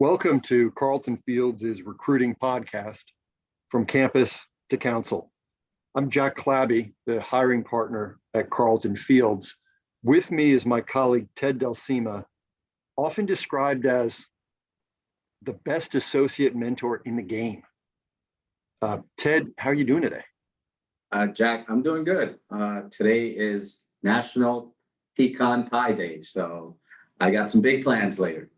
Welcome to Carlton Fields' recruiting podcast, From Campus to Counsel. I'm Jack Clabby, the hiring partner at Carlton Fields. With me is my colleague, Ted Delcima, often described as the best associate mentor in the game. Ted, how are you doing today? Jack, I'm doing good. Today is National Pecan Pie Day, so I got some big plans later.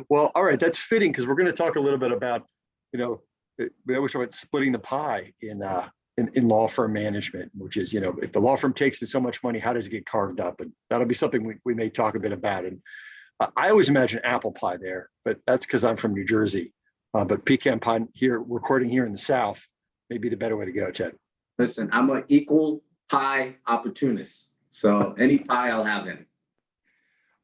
Well, all right, that's fitting because we're going to talk a little bit about, we always talk about splitting the pie in law firm management, which is, if the law firm takes in so much money, how does it get carved up? And that'll be something we may talk a bit about. And I always imagine apple pie there, but that's because I'm from New Jersey. But pecan pie here, recording here in the South, may be the better way to go, Ted. Listen, I'm an equal pie opportunist, so any pie I'll have in it.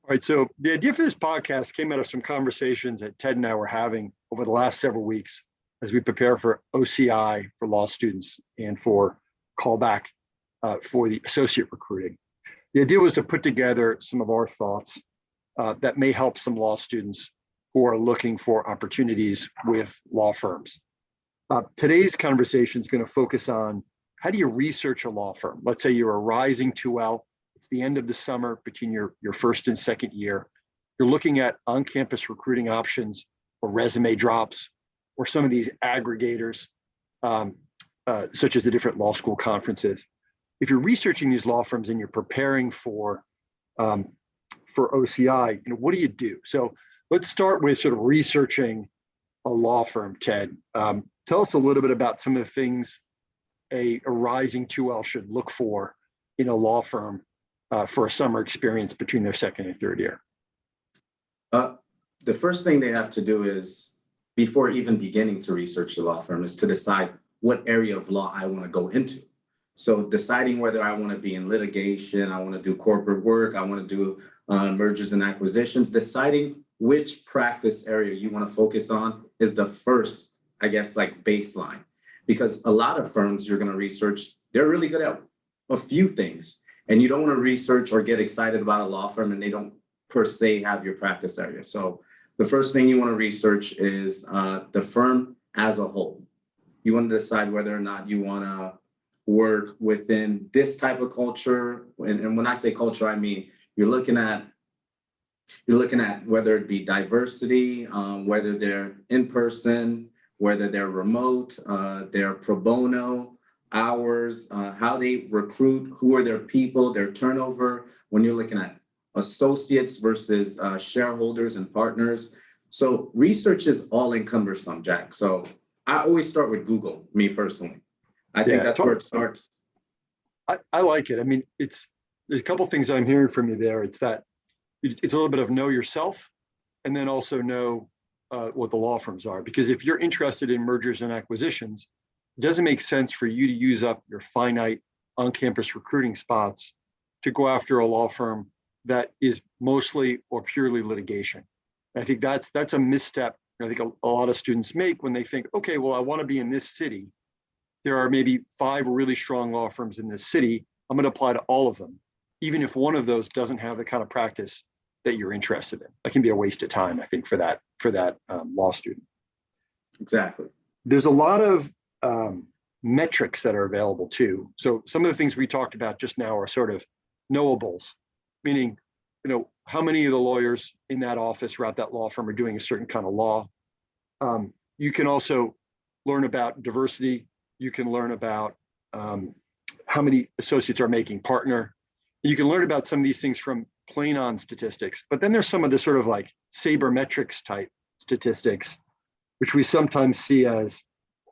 All right, so the idea for this podcast came out of some conversations that Ted and I were having over the last several weeks as we prepare for OCI for law students and for callback for the associate recruiting. The idea was to put together some of our thoughts that may help some law students who are looking for opportunities with law firms. Today's conversation is going to focus on how do you research a law firm? Let's say you're a rising 2L. It's the end of the summer between your first and second year. You're looking at on-campus recruiting options or resume drops or some of these aggregators, such as the different law school conferences. If you're researching these law firms and you're preparing for OCI, what do you do? So let's start with sort of researching a law firm, Ted. Tell us a little bit about some of the things a rising 2L should look for in a law firm for a summer experience between their second and third year. The first thing they have to do is, before even beginning to research the law firm, is to decide what area of law I want to go into. So deciding whether I want to be in litigation, I want to do corporate work, I want to do mergers and acquisitions, deciding which practice area you want to focus on is the first, baseline. Because a lot of firms you're going to research, they're really good at a few things. And you don't want to research or get excited about a law firm and they don't per se have your practice area. So the first thing you want to research is the firm as a whole. You want to decide whether or not you want to work within this type of culture. And when I say culture, I mean, you're looking at whether it be diversity, whether they're in person, whether they're remote, they're pro bono, hours, how they recruit, who are their people, their turnover, when you're looking at associates versus shareholders and partners. So research is all encumbersome, Jack. So I always start with Google, me personally. I think that's where it starts. I like it. I mean, there's a couple of things I'm hearing from you there. It's that it's a little bit of know yourself and then also know what the law firms are. Because if you're interested in mergers and acquisitions, it doesn't make sense for you to use up your finite on-campus recruiting spots to go after a law firm that is mostly or purely litigation. And I think that's a misstep I think a lot of students make when they think, okay, well, I want to be in this city. There are maybe 5 really strong law firms in this city. I'm going to apply to all of them, even if one of those doesn't have the kind of practice that you're interested in. That can be a waste of time, I think, for that law student. Exactly. There's a lot of metrics that are available too. So some of the things we talked about just now are sort of knowables, meaning, how many of the lawyers in that office or at that law firm are doing a certain kind of law. You can also learn about diversity. You can learn about how many associates are making partner. You can learn about some of these things from plain on statistics, but then there's some of the sort of like sabermetrics type statistics, which we sometimes see as,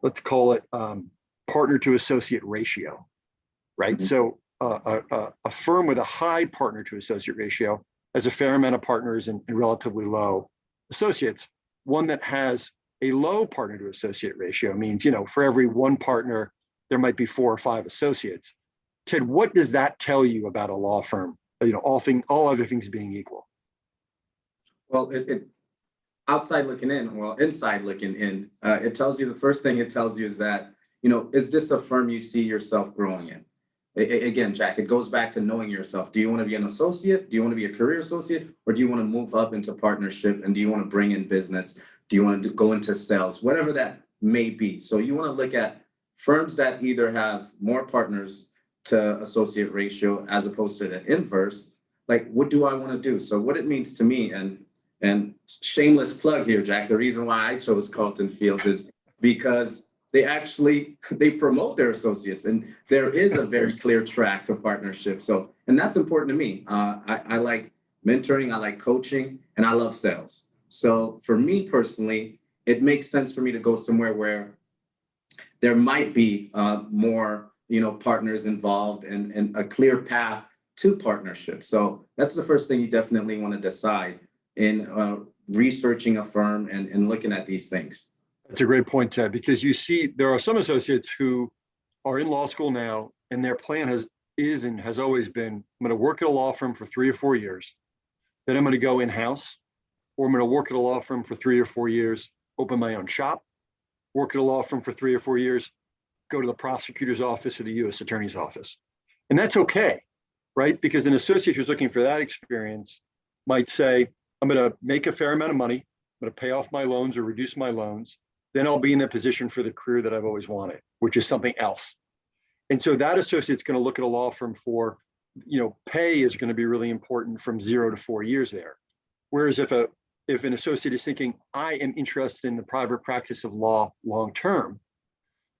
let's call it partner to associate ratio, right? Mm-hmm. So a firm with a high partner to associate ratio has a fair amount of partners and relatively low associates. One that has a low partner to associate ratio means, for every one partner, there might be 4 or 5 associates. Ted, what does that tell you about a law firm? All other things being equal. Well, it outside looking in, inside looking in, it tells you, the first thing it tells you is that, is this a firm you see yourself growing in? Again, Jack, it goes back to knowing yourself. Do you want to be an associate? Do you want to be a career associate? Or do you want to move up into partnership? And do you want to bring in business? Do you want to go into sales? Whatever that may be. So you want to look at firms that either have more partners to associate ratio as opposed to the inverse. Like, what do I want to do? So what it means to me, and shameless plug here, Jack, the reason why I chose Carlton Fields is because they promote their associates, and there is a very clear track to partnership. So, and that's important to me. I like mentoring, I like coaching, and I love sales. So for me personally, it makes sense for me to go somewhere where there might be more, partners involved and a clear path to partnership. So that's the first thing you definitely want to decide in researching a firm and looking at these things. That's a great point, Ted, because you see there are some associates who are in law school now, and their plan has always been, I'm going to work at a law firm for 3 or 4 years, then I'm going to go in-house, or I'm going to work at a law firm for 3 or 4 years, open my own shop, work at a law firm for 3 or 4 years, go to the prosecutor's office or the U.S. Attorney's office. And that's okay, right? Because an associate who's looking for that experience might say, I'm going to make a fair amount of money, I'm going to pay off my loans or reduce my loans, then I'll be in the position for the career that I've always wanted, which is something else. And so that associate's going to look at a law firm for, pay is going to be really important from 0 to 4 years there. Whereas if an associate is thinking, I am interested in the private practice of law long-term,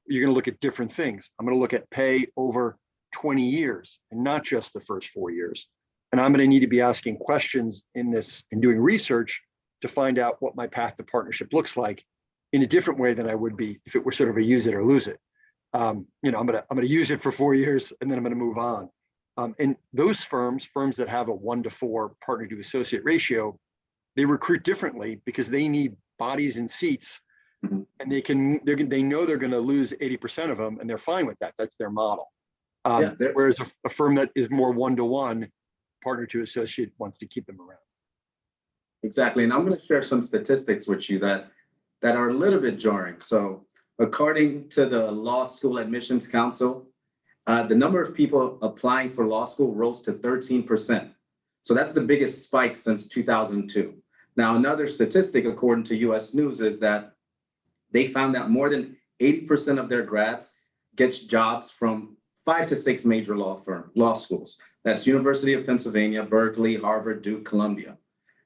you're going to look at different things. I'm going to look at pay over 20 years and not just the first 4 years. And I'm going to need to be asking questions in doing research to find out what my path to partnership looks like in a different way than I would be if it were sort of a use it or lose it. I'm going to use it for 4 years and then I'm going to move on. And those firms that have a 1 to 4 partner to associate ratio, they recruit differently because they need bodies and seats, and they know they're going to lose 80% of them, and they're fine with that. That's their model. Whereas a firm that is more 1 to 1 partner to associate wants to keep them around. Exactly, and I'm going to share some statistics with you that are a little bit jarring. So according to the Law School Admissions Council, the number of people applying for law school rose to 13%. So that's the biggest spike since 2002. Now, another statistic, according to US News, is that they found that more than 80% of their grads gets jobs from 5 to 6 major law schools. That's University of Pennsylvania, Berkeley, Harvard, Duke, Columbia.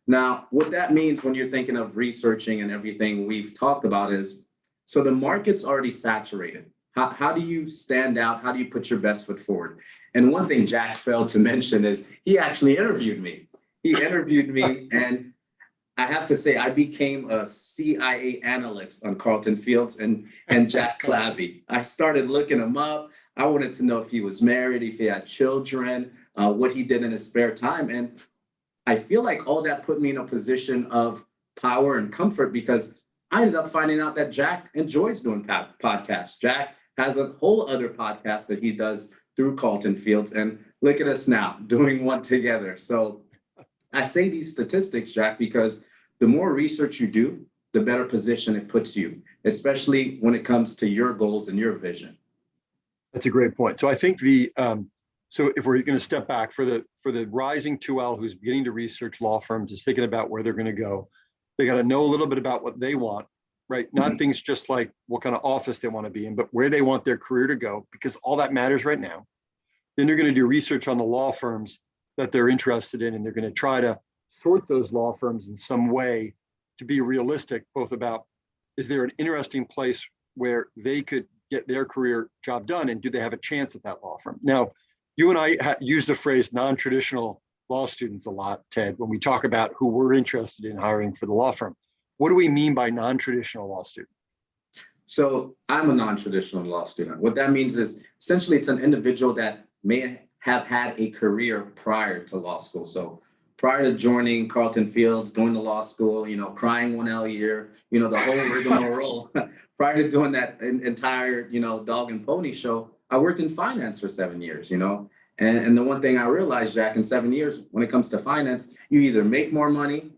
Now, what that means when you're thinking of researching and everything we've talked about is, so the market's already saturated. How do you stand out? How do you put your best foot forward? And one thing Jack failed to mention is he actually interviewed me. And I have to say, I became a CIA analyst on Carlton Fields and Jack Clabby. I started looking him up. I wanted to know if he was married, if he had children, what he did in his spare time. And I feel like all that put me in a position of power and comfort because I ended up finding out that Jack enjoys doing podcasts. Jack has a whole other podcast that he does through Carlton Fields. And look at us now doing one together. So I say these statistics, Jack, because the more research you do, the better position it puts you, especially when it comes to your goals and your vision. That's a great point. So I think so if we're going to step back for the rising 2L who's beginning to research law firms, is thinking about where they're going to go, they got to know a little bit about what they want, right? Not things just like what kind of office they want to be in, but where they want their career to go, because all that matters right now. Then they're going to do research on the law firms that they're interested in, and they're going to try to sort those law firms in some way to be realistic, both about, is there an interesting place where they could get their career job done, and do they have a chance at that law firm? Now, you and I use the phrase non-traditional law students a lot, Ted, when we talk about who we're interested in hiring for the law firm. What do we mean by non-traditional law student? So I'm a non-traditional law student. What that means is essentially it's an individual that may have had a career prior to law school. So prior to joining Carlton Fields, going to law school, crying 1L a year, the whole rigmarole. Prior to doing that entire, dog and pony show, I worked in finance for 7 years, And the one thing I realized, Jack, in 7 years, when it comes to finance, you either make more money,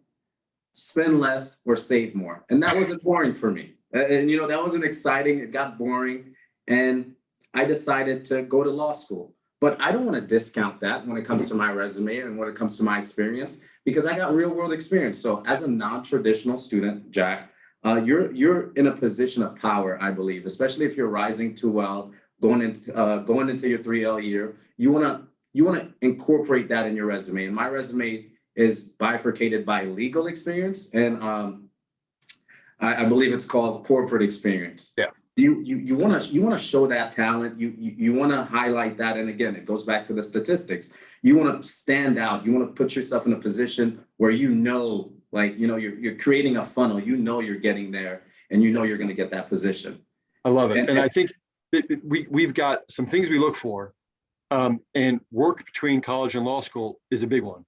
spend less, or save more. And that wasn't boring for me. And, that wasn't exciting. It got boring. And I decided to go to law school. But I don't want to discount that when it comes to my resume and when it comes to my experience, because I got real world experience. So as a non-traditional student, Jack, you're in a position of power, I believe, especially if you're rising too well, going into your 3L year. You wanna incorporate that in your resume. And my resume is bifurcated by legal experience and I believe it's called corporate experience. Yeah. You want to show that talent. You want to highlight that. And again, it goes back to the statistics. You want to stand out. You want to put yourself in a position where you're creating a funnel. You're getting there, and you're going to get that position. I love it, and I think we've got some things we look for, and work between college and law school is a big one.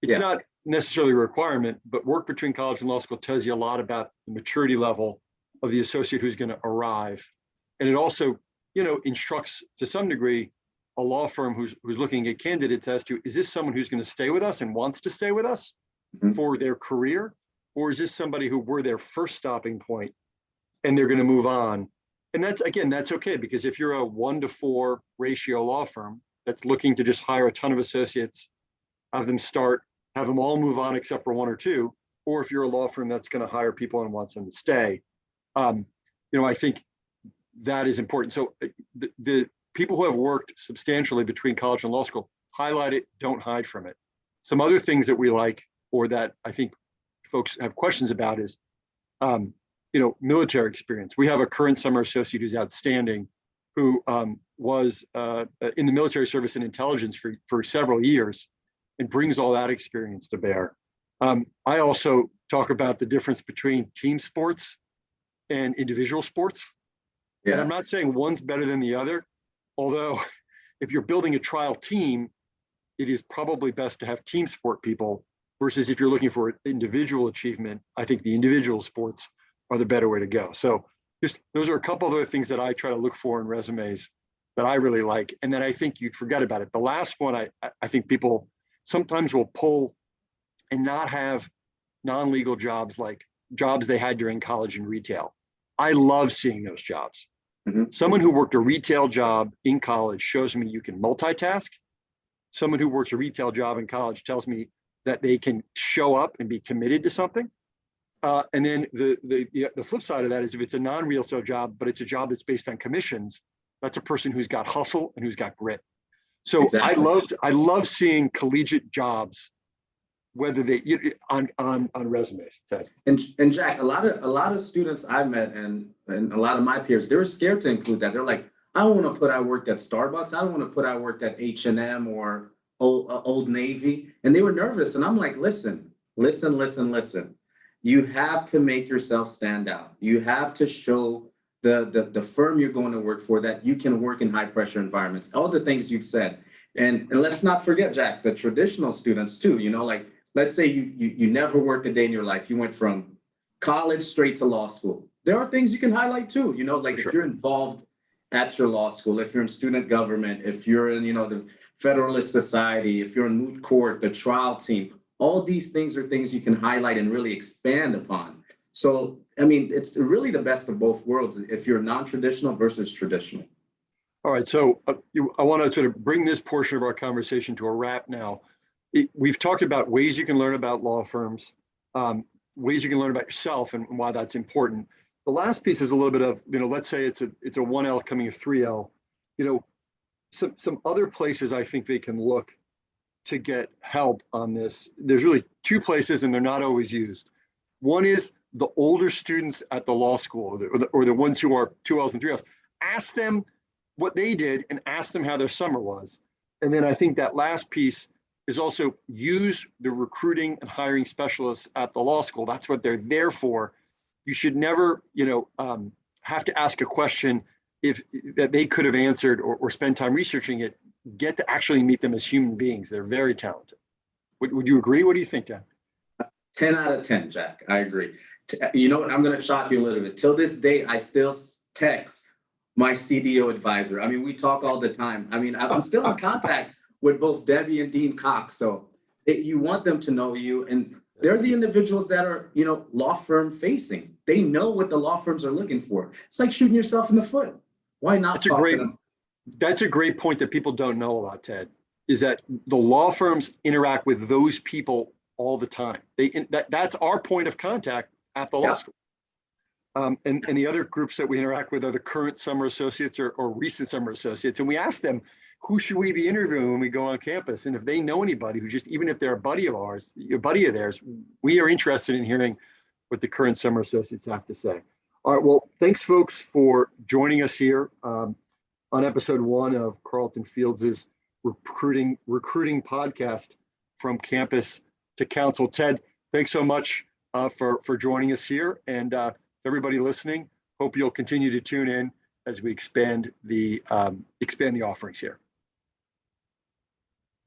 It's not necessarily a requirement, but work between college and law school tells you a lot about the maturity level of the associate who's going to arrive. And it also, instructs to some degree a law firm who's looking at candidates as to, is this someone who's going to stay with us and wants to stay with us for their career? Or is this somebody who we're their first stopping point and they're going to move on? And that's okay, because if you're a 1-to-4 ratio law firm that's looking to just hire a ton of associates, have them all move on except for 1 or 2, or if you're a law firm that's going to hire people and wants them to stay, I think that is important. So the people who have worked substantially between college and law school, highlight it, don't hide from it. Some other things that we like, or that I think folks have questions about, is military experience. We have a current summer associate who's outstanding, who was in the military service and intelligence for several years, and brings all that experience to bear. I also talk about the difference between team sports and individual sports. Yeah. And I'm not saying one's better than the other, although if you're building a trial team, it is probably best to have team sport people, versus if you're looking for individual achievement, I think the individual sports are the better way to go. So just those are a couple of other things that I try to look for in resumes that I really like. And then I think you'd forget about it. The last one, I think people sometimes will pull and not have non-legal jobs, like jobs they had during college in retail. I love seeing those jobs. Mm-hmm. Someone who worked a retail job in college shows me you can multitask. Someone who works a retail job in college tells me that they can show up and be committed to something. And then the flip side of that is, if it's a non-retail job, but it's a job that's based on commissions, that's a person who's got hustle and who's got grit. So exactly. I love seeing collegiate jobs, whether they on resumes. Ted. And Jack, a lot of students I've met and a lot of my peers, they were scared to include that. They're like, I don't want to put I worked at Starbucks. I don't want to put I worked at H&M or Old Navy. And they were nervous. And I'm like, listen. You have to make yourself stand out. You have to show the firm you're going to work for that you can work in high pressure environments, all the things you've said. And let's not forget, Jack, the traditional students too, like, let's say you never worked a day in your life. You went from college straight to law school. There are things you can highlight too, like if you're involved at your law school, if you're in student government, if you're in, the Federalist Society, if you're in moot court, the trial team, all these things are things you can highlight and really expand upon. So, it's really the best of both worlds if you're non-traditional versus traditional. All right, so I want to sort of bring this portion of our conversation to a wrap now. We've talked about ways you can learn about law firms, ways you can learn about yourself and why that's important. The last piece is a little bit of, let's say it's a 1L coming a 3L, some other places I think they can look to get help on this. There's really 2 places, and they're not always used. One is the older students at the law school, or the ones who are 2Ls and 3Ls. Ask them what they did and ask them how their summer was. And then I think that last piece is also use the recruiting and hiring specialists at the law school. That's what they're there for. You should never, have to ask a question that they could have answered or spend time researching it. Get to actually meet them as human beings. They're very talented. Would you agree? What do you think, Dan? 10 out of 10, Jack. I agree. You know what? I'm going to shock you a little bit. Till this day, I still text my CDO advisor. we talk all the time. I'm still in contact with both Debbie and Dean Cox. So you want them to know you. And they're the individuals that are, law firm facing. They know what the law firms are looking for. It's like shooting yourself in the foot. Why not talk to them? That's a great point that people don't know a lot, Ted, is that the law firms interact with those people all the time. That's our point of contact at the law Yeah. school. And the other groups that we interact with are the current summer associates or recent summer associates. And we ask them, who should we be interviewing when we go on campus? And if they know anybody who just, even if they're a buddy of ours, a buddy of theirs, we are interested in hearing what the current summer associates have to say. All right, well, thanks folks for joining us here on episode 1 of Carlton Fields' recruiting podcast, From Campus to Counsel. Ted, thanks so much for joining us here, and everybody listening, hope you'll continue to tune in as we expand the offerings here.